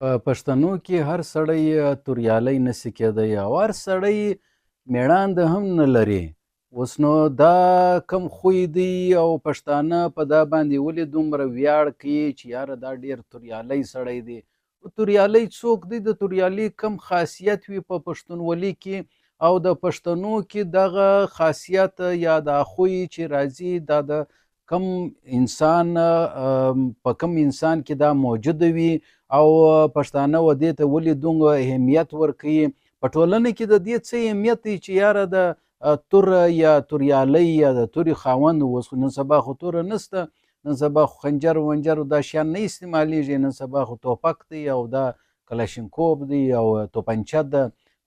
په پښتنو کې هر سړی توریالی نسي کېدی او هر سړی میړانده هم نه لري. اوس نو دا کم خوی دی او پښتانه په دا باندې ولې دومره ویاړ کوي چې یاره دا ډېر توریالی سړی دی. توریالی څوک دی؟ د توریالي کم خاصیت وي په پښتونولي کې او د پښتنو کې دغه خاصیت یا دا خوی چې راځي دا د کم انسان په کم انسان کې دا موجوده وي او پښتانه و دې ته ولې دومره اهمیت ورکوي. په ټولنه کې د دې څه اهمیت دی چې یاره د توره یا توریالی یا د تورې خاوند اوس نن سبا خو توره نسته، نن سبا خو خنجر ونجر دا شیان نه استعمالیږي، نن سبا خو توپک دی او دا کلاشینکوف دی او توپنچه ده،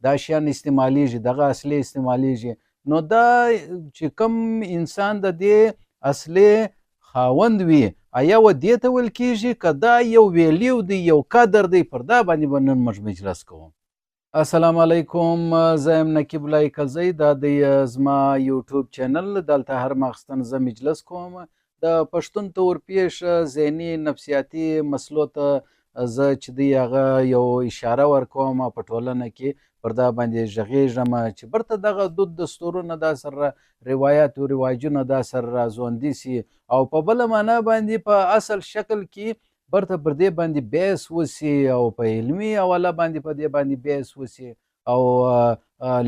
دا شیان استعمالیږي، دغه اصلي استعمالیږي. نو دا چې کم انسان د دې اصلي خاوند وي آیا و دې ته ویل کېږي که دا یو ویلیو دی، یو قدر دی؟ پر دا باندې به نن موږ مجلس کوو. السلام علیکم، زه یم نقیب الله کلزی، دا دی زما یوټیوب چینل. دلته هر ماخستن زه مجلس کوم د پښتون ته ورپېښ ذهني نفسیاتي مسلو ته زه چې دی هغه یو اشاره ورکوم په ټولنه کې پر دا باندې غږېږم چې برته دغه دود دستورونه دا سره روایات او رواجونه دا سره راځوندي سي او په بله معنا باندې په اصل شکل کې برته پر دې باندې بحث وسي او په علمي حواله باندې په دې باندې بحث وسي او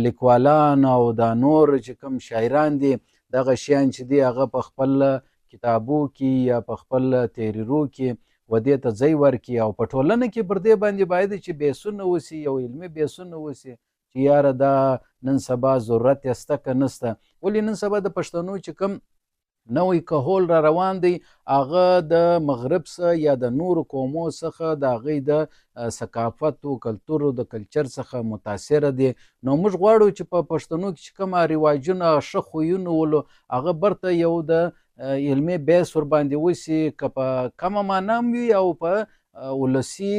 لیکوالان او دا نور چې کوم شاعران دي دغه شیان چې دي هغه په خپل کتابو کې یا په خپل تحریرو کې و دې ته ځای ورکړي او په ټولنه کې پر دې باندې باید چې بحثونه وسي، یو علمي بحثونه وسي چې یاره دا نن سبا ضرورت یې شته که نشته. ولې نن سبا د پښتنو چې کوم نوی کهول را روان دی هغه د مغرب څخه یا د نورو قومو څخه د هغوی د ثقافت او کلتور د کلچر څخه متاثره دی. نو موږ غواړو چې په پښتنو کې چې کومه رواجونه ښه خویونه ولو هغه برته یو د علمي بحث ورباندې وسي که په کمه معنا هم وي او په ولسي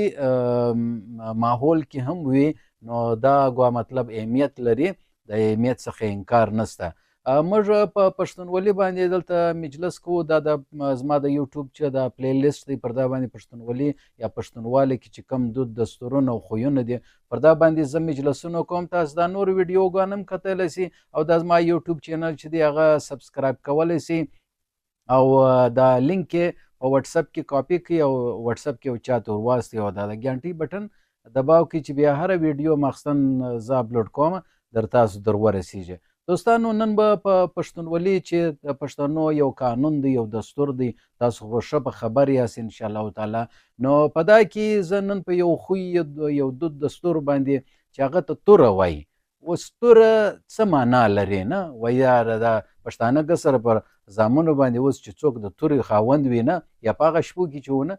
ماحول کې هم وي. نو دا ګوا مطلب اهمیت لري، د اهمیت څخه انکار نشته. موږ په پښتونولي باندې دلته مجلس کوو. دا د زما د یوټیوب چې د پلی لیست دی پر دا باندې پښتونولي یا پښتونواله کې چې کم دود دستورونه او خویونه دي پر دا باندې زه مجلسونه کوم. تاسو دا نور ویډیوګان هم کتلی سي او دا زما یوټیوب چینل چې دی هغه سبسکرایب کولی سي او دا لینک یې په وټساپ کې کاپي کړئ او وټساپ کې یو چاته ورواستئ او دا د ګنټۍ بټن دباو کړئ چې بیا هره ویډیو مخصوصا زه اپلوډ کوم در تاسو در ورسیږي. دوستانو نن به په پښتونولي چې د پښتنو یو قانون دی، یو دستور دی، تاسو خو ښه په خبر یاست انشاءالله تعالی. نو په دا کې زه نن په یو خوی یو دود دستور باندې چې هغه ته توره وایي. اوس توره څه معنا لري نه وایي یاره دا پښتانه که سره پر زامنو باندې اوس چې څوک د تورې خاوند وي نه یا په هغه شپو کې چې ونه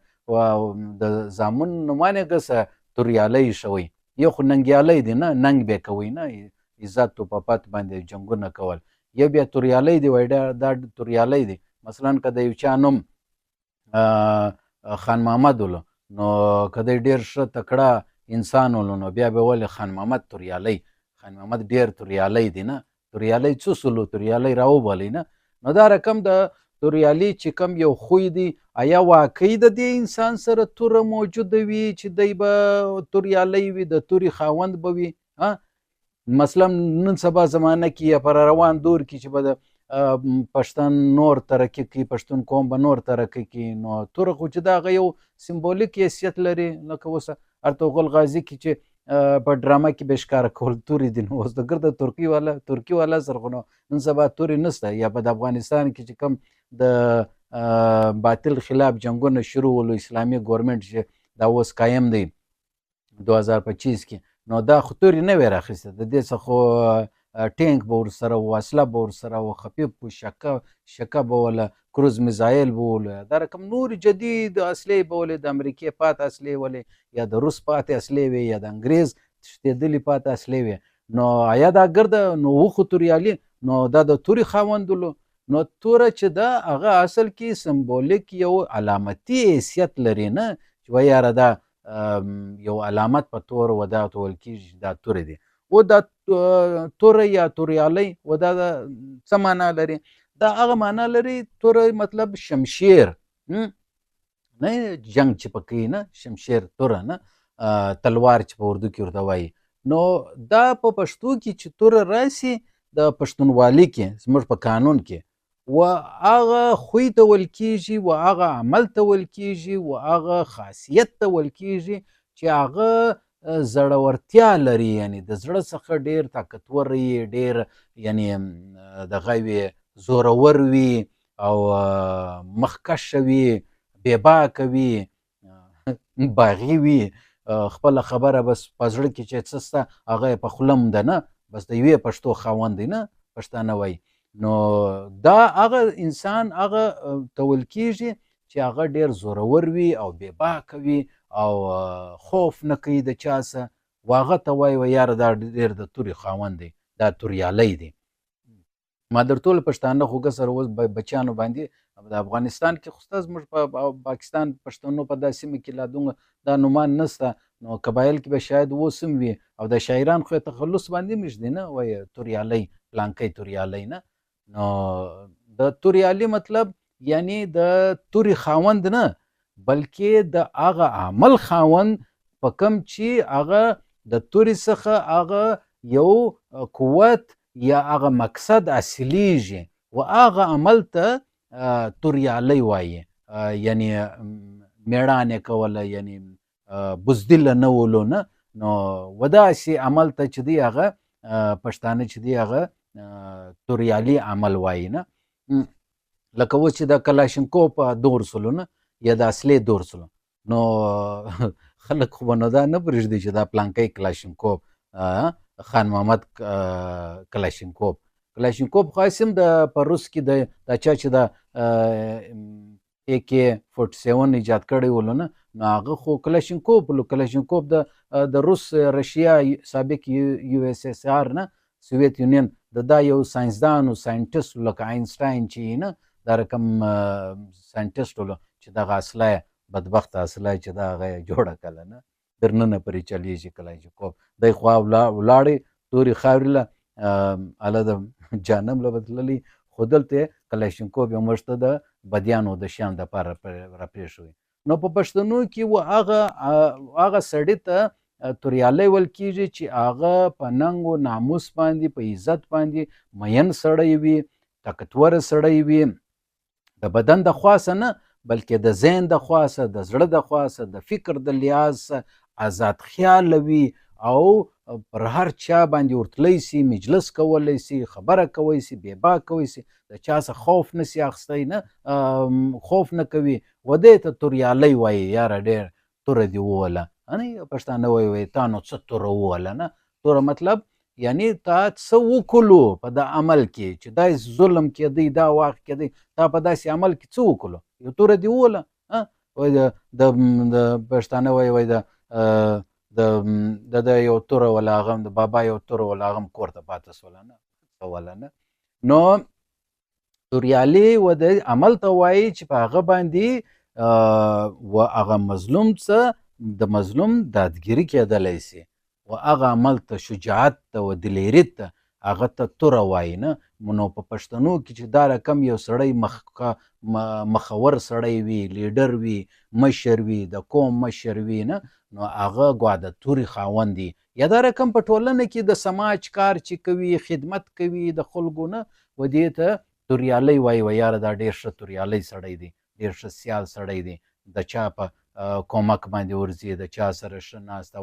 د زامن نومانې که څه توریالی شوی یو خو ننګیالی دی نه ننګ به کوئ نه عزت و پاپت باندې جنګونه کول، یو بیا توریالی دی وایي دا توریالی دی. مثلا که د یو چا نوم خان محمد ولو نو که دی ډېر ښه تکړه انسان ولو نو بیا به ولې خان محمد توریالی، خان محمد ډېر توریالی دی نه، توریالی څه سلو توریالی راوبالی نه. نو دا رقم د توریالي چې کم یو خوی دی آیا واقعي د دې انسان سره توره موجوده وي چې دی به توریالی وي، د تورې خاوند به وي؟ مثلا نن سبا زمانه کې یا پر روان دور کې چې به د پښتون نور ترقي کوي، پښتون قوم به نور ترقي کوي، نو توره خو چې د هغه یو سمبولیک حیثیت لري. لکه اوس ارطغرل غازي کې چې په ډرامه کې به ښکاره کول تورې دي، نو اوس د ګرده ترکي والا سره خو نن سبا تورې نشته. یا په د افغانستان کې چې کوم د باطل خلاف جنګونه شروع ولو اسلامي ګورنمنټ چې دا اوس قایم دی 2025 کې، نو دا خو تورې نه وی راخیسته، د دې څخه ټینک به ورسره و، وسله به ورسره و، خفیف و شکه به وله، کروز میزایل به ولو، دا رقم نور جدید اصلې به ولې د امریکې پاتې اصلې ولې یا د روس پاتې اصلې وي یا د انګریز تښتېدلي پاتې اصلې وي. نو آیا دا ګرده نو وخو توریالي نو دا د تورې خاوند ولو؟ نو توره چې ده هغه اصل کې سمبولیک یو علامتي حیثیت لري نه چې وایي یاره دا یو علامت په تور و دا ته ویل کېږي دا توره دی. و دا توره یا توریالی و دا څه معنا لري؟ دا هغه معنا لري توره مطلب شمشیر نه جنگ چې پکې نه شمشیر توره نه تلوار چې په اردو کې ورته وایي. نو دا په پښتو کې چې توره راسي د پښتونوالي کې زموږ په قانون کې و هغه خوی ته ویل کېږي، و هغه عمل ته ویل کېږي، و هغه خاصیت ته ویل کېږي چې هغه زړورتیا لري، یعنې د زړه څخه ډېر طاقتور وي، ډېر یعنې دغه وي، زورور وي او مخکشه وي، بېباکه وي، باغي وي، خپله خبره بس په زړه کې چې څه شته هغه یې په خوله هم ده نه، بس د یوې پښتو خاوند دی نه پښتانه وایي. نو دا هغه انسان هغه ته ویل کېږي چې هغه ډېر زورور وي او بېباکه وي او خوف نه کوي د چا څه، و هغه ته وایي یاره دا ډېر د تورې خاوند دی، دا توریالی دی. ما در ټول پښتانه خو سره اوس بچیانو باندې د افغانستان کې خو سته زموږ په پاکستان پښتنو په دا سیمه کې لا دومره دا نومان نسته، نو قبایل کې به شاید اوس هم وي، او د شاعران خو یې تخلص باندې هم ږدي نه، وایي توریالی پلانکی توریالی نه. نو د توریالي مطلب یعنی د تورې خاوند نه، بلکې د هغه عمل خاوند په کم چې هغه د تورې څخه هغه یو قوت یا هغه مقصد حاصلیږي و هغه عمل ته توریالی وایي، یعنی میړانې کوله، یعنی بزدله نه ولو نه. نو و داسې عمل ته چې دی هغه پښتانه چې دی هغه توریالي عمل وایي نه. لکه اوس چې د کلاشینکوف دور سلو نه، یا د اصلي دور سلو، نو خلک خو به نو دا نه پرېږدي چې دا پلانکی کلاشینکوف خان محمد کلاشینکوف خو هسې هم د په روس کې د چا چې د AK-47 ایجاد کړی ولو نه، نو هغه خو کلاشینکوف د روس رشیا سابق USSR نه، سوویت یونین د دا یو ساینسدان و ساینټسټ لکه آینسټاین چې نه، دا رقم ساینټسټ ولو چې دغه اصله بدبخته اصله چې دا هغه یې جوړه کړله نه، درننه پرې چلیږي کلاشینکوف. دی خوا ولاړې تورې خاورې له هله د جهنم له به تللي، خو دلته کلاشینکوف یو موږ ته د بدیانو د شیان دپاره راپرېښوي. نو په پښتنو کې و هغه سړي ته توریالی ویل کېږي چې هغه په ننګ و ناموس باندې، په عزت باندې مین سړی وي، طاقتوره سړی وي، د بدن د خواسه نه بلکې د ذهن د خواسه، د زړه د خواسه، د فکر د لحاظ آزاد خیاله وي او پر هر چا باندې ورتلی سي، مجلس کولی سي، خبره کوی سي، بېباک کوی سي، د چا څخه خوف نسي اخیستی نه، خوف نه کوي، و دې ته توریالی وایي. یاره ډېر توره دې ووهله، پښتانه وایي تا نو څه توره ووهله نه. توره مطلب یعنی تا څه وکړلو په د عمل کې چې دا ظلم کېدی، دا واقع کېدی، تا په داسې عمل کې څه وکړلو، یو توره دې ووهله. وایي د پښتانه وایي د یو توره وله هغه د بابا یو توره وله هغه کور ته پاته سوله نه، څه نه. نو توریالي و د عمل ته وایي چې په هغه باندې و هغه مظلوم څه د مظلوم دادګیري کېدلی سي، و هغه عمل ته شجاعت ته و دلیري ته هغه ته توره وایي نه. نو په پښتنو کې چې دا رقم یو سړی مخور سړی وي، لیډر وي، مشر وي، د قوم مشر وي نه، نو هغه ګوا د تورې خاوند دی. یا دا رقم په ټولنه کې د سماج کار چې کوي، خدمت کوي د خلکو نه، و دې ته توریالی وایي. و یاره دا ډېر ښه توریالی سړی دی، ډېر ښه سیال سړی دی، د چا په کومک باندې ورځي، د چا سره ښه ناسته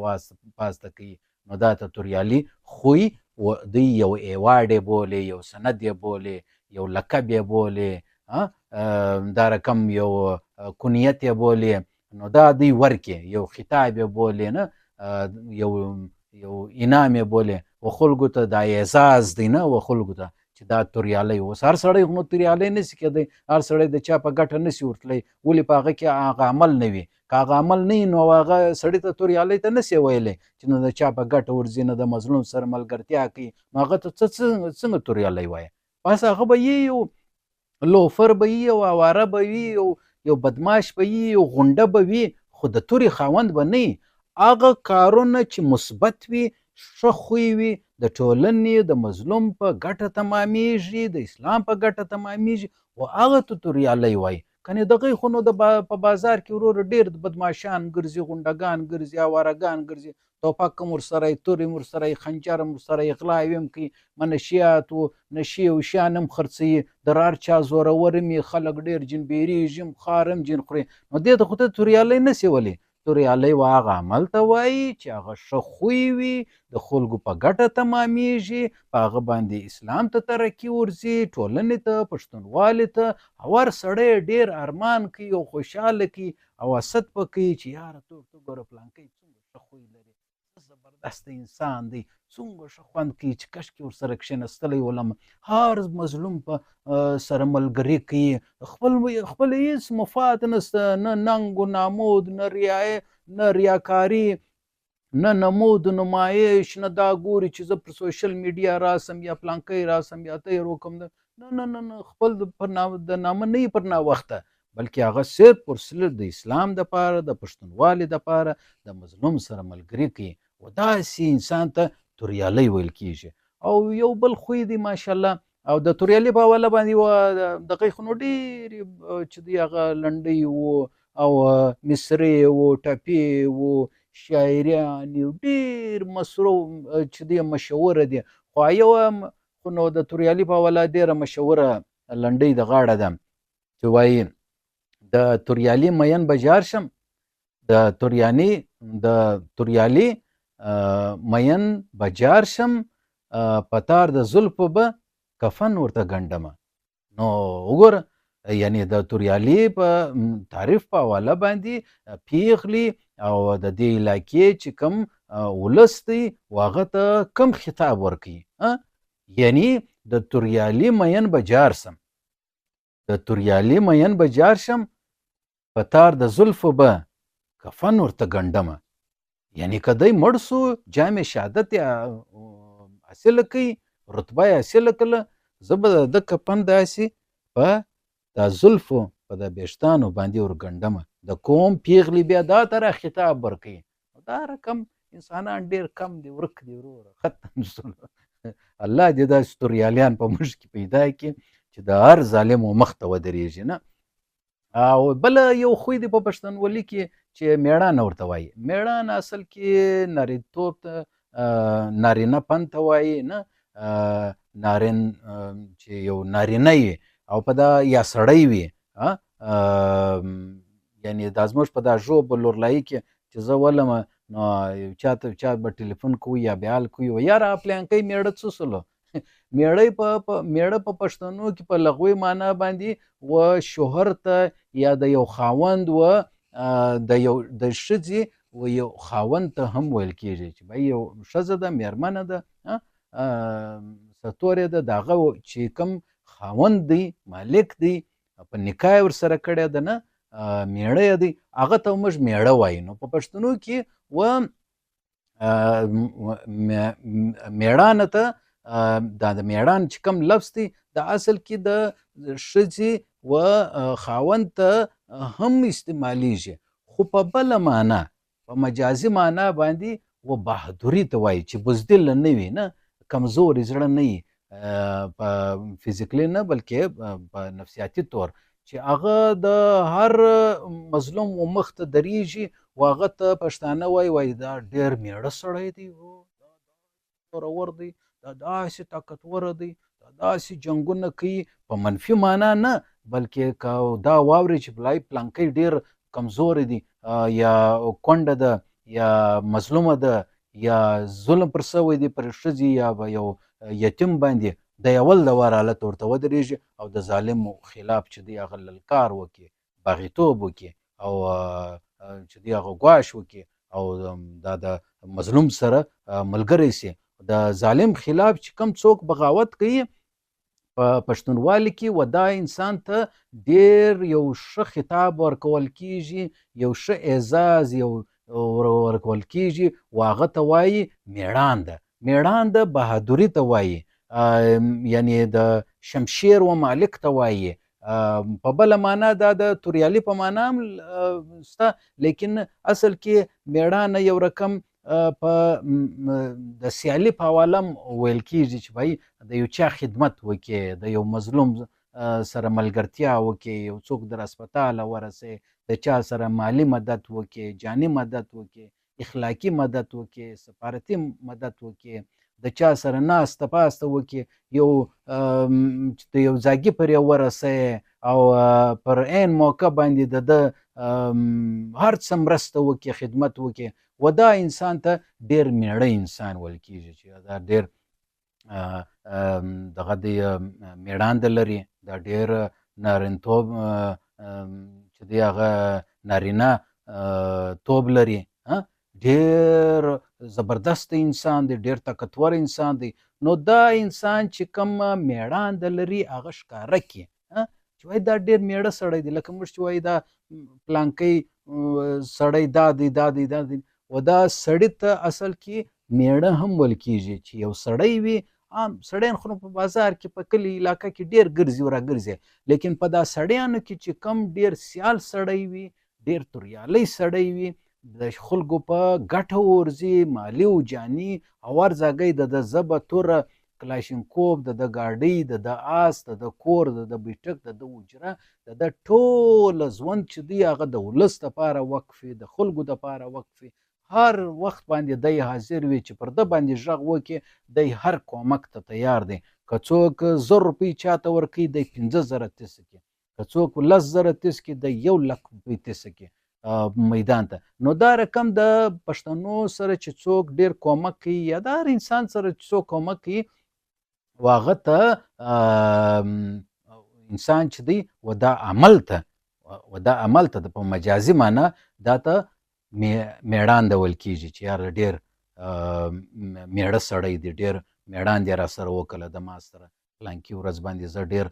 پاسته کوي، نو دا ته توریالي خوی و دوی یو ایوارډ یې بولي، یو سند یې بولي، یو لقب یې بولي، دا رقم یو کنیت یې بولي، نو دا دوی ورکې یو خطاب یې بولي نه، یو انعام یې بولي، و خلکو ته دا اعزاز دی نه، و خلکو ته چې دا توریالی. اوس هر سړی خو نو توریالی نسي کېدی، هر سړی د چا په ګټه نسي ورتلی، ولې په هغه کې هغه عمل نه وي. که هغه عمل نه وي نو هغه سړي ته توریالی ته نسي ویلی چې نه د چا په ګټه ورځي، نه د مظلوم سره ملګرتیا کوي، نو هغه ته څنګه توریالی وایه؟ بس هغه به یي یو لوفر به وي، یو اواره به وي، یو بدماش به وي، یو غونډه به وي، خو د تورې خاوند به نه وي. هغه کارونه چې مثبت وي، ښه خوی وي، د ټولنې د مظلوم په ګټه تمامیږي، د اسلام په ګټه تمامیږي، و هغه ته توریالی وایي. کنې دغه خو نو په بازار کې وروره ډېر بدماشان ګرځي، غونډګان ګرځي، اوارګان ګرځي، توپک هم ورسره وي، تورې هم ورسره وي، خنجر هم ورسره وي، غلاوې هم کوي، منشیات و نشې او شیان هم خرڅوي، د هر چا زورور هم وي، خلک ډېر جین بیریږي هم، خار هم جین خوري. نو دې ته خو ته توریالی نسې ولی. توریالی و هغه عمل ته وایي چې هغه ښه خوی وي، د خلکو په ګټه تمامیږي، په هغه باندې اسلام ته ترقي ورځي، ټولنې ته، پښتونوالي ته. او هر سړی ډېر ارمان کوي او خوشحاله کوي او حسد په کوي چې یاره ته ګوره فلانکی څومره ښه خوی لري، څه زبردسته انسان دی، څومره ښه خوند کوي چې کشکې ورسره کښېنستلی ولم. هر مظلوم په سره ملګري کوي، خپل هېڅ مفاد نشته، نه ننګ و نامود، نه ریاکاري، نه نمود و نمایش، نه دا ګوري چې زه پر سوشل میډیا راسم یا پلانکی راسم یا ته یې روکم. نه خپل د نامه نه یې پر ناوخته، بلکې هغه صرف پر صرف د اسلام دپاره، د پښتونوالي دپاره د مظلوم سره ملګري کوي. و داسې انسان ته توریالی ویل کېږي. او یو بل خوی دی ماشاءالله. او د توریالي په حواله باندې دغه خو نو ډېرې چې دی هغه لنډۍ وو او مصرې وو، ټپې وو، شاعریان یو ډېر چې دی مشهوره دي. خو یوه خو نو د توریالي په حواله ډېره مشهوره لنډۍ د غاړه ده چې وایي د توریالي مین به جار شم، د توریالي مین به جار شم، په تار د زلفو به کفن ورته ګنډمه. نو وګوره، یعنی د توریالي په تعریف په حواله باندې پیغلي او د دې علاقې چې کوم ولس دی هغه ته کوم خطاب ورکوي. یعنی د توریالي مین به جار شم، د توریالي مین به جار شم، په تار د زلفو به کفن ورته ګنډمه. یعنی که دی مړ سو، جام شهادت حاصله کوي، رتبه یې حاصله کړله، زه به د ده کفن داسې په دا زلفو په د ویښتانو باندې ورګنډمه. د کوم پیغلې بیا دا طرح خطاب ورکوي. دا رقم انسانان ډېر کم دي، ورک دي وروره، ختم شول. الله دې داسې توریالیان په موږ کې پیدا کړي چې د هر ظالمو مخ ته ودرېږي. نه او بله یو خوی دی په پښتونولي کې چې میړانه ورته وایي. میړانه اصل کې نارینتوب ته، نارینه پن ته وایي. نه نارین چې یو نارینه وي او په دا یا سړی وي، یعنی دا زموږ په دا ژوب لورلایي کې چې زه ولم نو چا به ټلیفون کوي یا بیال کوي، یاره پلانکی میړه څه سولو. میړه په پښتنو کې په لغوي معنا باندې و شوهر ته یا د یو خاوند و د ښځې و یو خاوند ته هم ویل کېږي چې بھائی یو ښځه ده، میرمنه ده، ستورې ده، د هغه چې کوم خاوند دی، مالک دی، په نکاح یې ورسره کړې ده، نه میړه یې دی، هغه ته موږ میړه وایو. نو په پښتنو کې و میړانه ته دا د میړان چې کوم لفظ دی د اصل کې د ښځې و خاوند ته هم استعمالیږي، خو په بله معنا، په مجازي معنا باندې و بهادري ته وایي چې بزدل نه وي، نه کمزوري زړه نه وي، په فزیکلی نه بلکې په نفسیاتي طور، چې هغه د هر مظلوم و مخ ته درېږي و هغه ته پښتانه وایي دا ډېر میړه سړی دی، دا زورور دی، دا داسې طاقتوره دی، دا داسې جنګونه کوي. په منفي معنا نه، بلکې که دا واوري چې پلانکی ډېر کمزوری دی یا کونډه ده یا مظلومه ده یا ظلم پر سوی دی پر ښځې یا یو یتیم باندې، د اول د وار حالت ورته ودرېږي او د ظالمو خلاف چې دی هغه للکار وکړي، باغیتوب وکړي او چې دی هغه ګواښ وکړي او دا د مظلوم سره ملګری سي. د ظالم خلاف چې کوم څوک بغاوت کوي په پښتونوالي کې و دا انسان ته ډېر یو ښه خطاب ورکول کېږي، یو ښه اعزاز یو ورکول کېږي و هغه ته وایي میړانده. میړانده بهادري ته وایي، یعنی د شمشیر و مالک ته وایي. په بله معنا دا د توریالي په معنا هم شته، لیکن اصل کې میړانه یو رقم په د سیالي په حواله هم ویل کېږي چې بھائی د یو چا خدمت وکړي، د یو مظلوم سره ملګرتیا وکړي، یو څوک در هسپتاله ورسوي، د چا سره مالي مدد وکړي، جاني مدد وکړي، اخلاقي مدد وکړي، سفارتي مدد وکړي، د چا سره ناسته پاسته وکړي، یو د یو زاګي پرې ورسوي او پر عین موقع باندې د ده هر څه مرسته وکړي، خدمت وکړي، و دا انسان ته ډېر میړه انسان ویل کېږي چې دا ډېر دغه دی میړانده لري، دا ډېر نارینتوب چې دی هغه نارینه توب لري، ډېر زبردست انسان دی، ډېر طاقتور انسان دی. نو دا انسان چې کوم میړانده لري هغه ښکاره کړي چې وایي دا ډېر میړه سړی دی، لکه موږ چې وایي دا پلانکی سړی دا دی دا دی دا دی، و دا سړي ته اصل کې میړه هم ویل کېږي چې یو سړی وي. عام سړیان خو په بازار کې په کلي علاقه کې ډېر ګرځي او راګرځي، لیکن په دا سړیانو کې چې کم ډېر سیال سړی وي، ډېر توریالی سړی وي، د خلکو په ګټه ورځي، مالي او جاني، او هر ځای د ده ژبه توره کلاشینکوف، د ده ګاډۍ، د ده آس، د ده کور، د ده بیټک، د ده حجره، د ده ټوله ژوند چې دی هغه د ولس دپاره وقف وي، د خلکو دپاره وقف وي. هر وخت باندې دی حاضر وي چې پر ده باندې غږ وکړي، دی هر کومک ته تیار دی. که څوک 1000 روپۍ چاته ورکوي، دی 50,000 تیسه کړي. که څوک 10,000 تیس کړي، دی 100,000 روپۍ تیسه کړي میدان ته. نو دا رقم د پښتنو سره چې څوک ډېر کومک کوي، یا د هر انسان سره چې څوک کومک کوي، و هغه ته انسان چې دی و دا عمل ته په مجازي معنا دا ته میړانده ویل کېږي چې یاره ډېر میړه سړی دی، ډېر میړانده یې را سره وکړله، د ما سره فلانکي ورځ باندې زه ډېر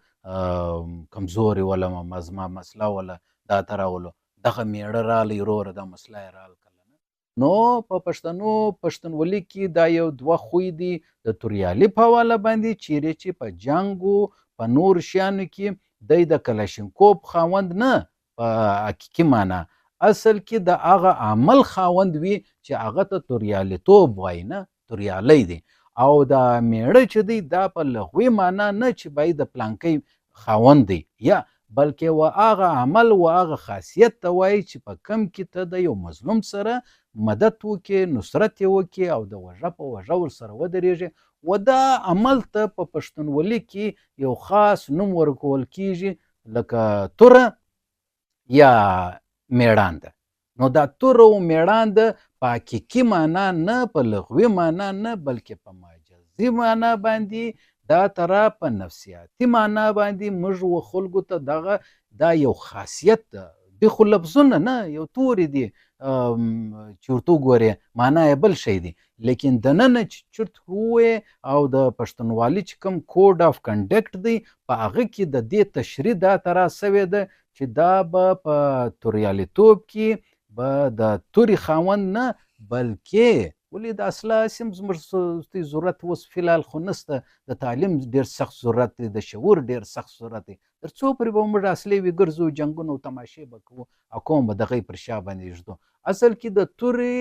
کمزورې ولم، زما مسله وله، دا ته راولو، دغه میړه رالی وروره دا مسله یې را حل کړله. نو په پښتونولي کې دا یو دوه خوی دي، د توریالي په حواله باندې چیرې چې په جنګو په نورو شیانو کې دی د کلاشینکوف خاوند نه په حقیقي معنا، اصل کې د هغه عمل خاوند وي چې هغه ته توریالیتوب وایي، نه توریالی دی. او دا میړه چې دی دا په لغوي معنا نه چې باید د پلانکۍ خاوند دی، یا بلکې و هغه عمل و هغه خاصیت ته وایي چې په کم کې ته د یو مظلوم سره مدد وکړي، نصرت یې وکړي، او د وژه په وژه ورسره ودرېږي. و دا عمل ته په پښتونولي کې یو خاص نوم ورکول کېږي، لکه توره یا میړانده. نو دا توره او میړانده په حقیقي معنا نه، په لغوي معنا نه، بلکې په مجازي معنا باندې، دا طرف په نفسیاتي معنا باندې موږ و خلکو ته دغه دا یو خاصیت ده. دی خو لفظونه نه، یو تورې دي چې ورته وګورې معنا یې بل شی دی، لیکن دننه چې چرت ووایې او د پښتونوالي چې کوم کوډ آف کنډکټ دی په هغه کې د دې تشریح دا طرح سوې ده چې دا به په توریالیتوب کې به د تورې خاوند نه، بلکې ولې د اصله زموږ ضرورت اوس فی الحال خو نشته، د تعلیم ډېر سخت ضرورت دی، د شعور ډېر سخت ضرورت دی، تر څو پورې به موږ اصلي وي ګرځو، جنګونه او تماشې به کوو او کوم به دغه پر شا باندې ږدو. اصل کې د تورې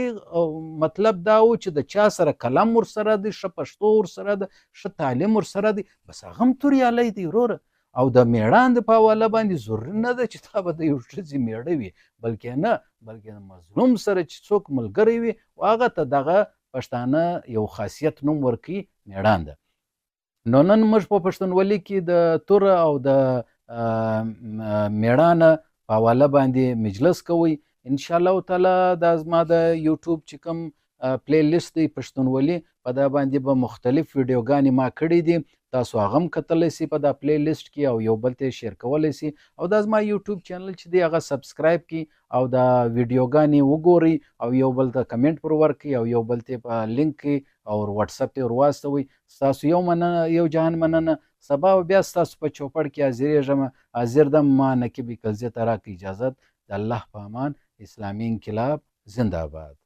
مطلب دا و چې د چا سره کلم ورسره دی، ښه پښتو ورسره ده، ښه تعلیم ورسره دی، بس هغه هم توریالی دی وروره. او د میړانده په حواله باندې ضروري نه ده چې دا به د یو ښځې میړه وي، بلکې نه، بلکې د مظلوم سره چې څوک ملګری وي هغه ته دغه پښتانه یو خاصیت نوم ورکوي، میړانده. نو نن موږ په پښتونولي کې د توره او د میړانه په حواله باندې مجلس کوئ. انشاءالله تعالی دا زما د یوټیوب چې کوم پلی لیست دی پښتونولي، په دا باندې به مختلف ویډیوګانې ما کړي دي، تاسو هغه هم کتلی سي په دا پلی لیست کې، او یو بل ته یې شیر کولی سي، او دا زما یوټیوب چینل چې دی هغه سبسکرایب کړي او دا ویډیوګانې وګورئ، او یو بل ته کمنټ پر ورکړئ، او یو بل ته په لینک کې او واتساپ ته ور واستوئ. ستاسو یو جهان مننه. سبا بیا ستاسو په چوپړ کې حاضرېږم. حاضر دم. ما نقیب کلزې ته راکړئ اجازت. د الله په امان. اسلامي انقلاب زنده باد.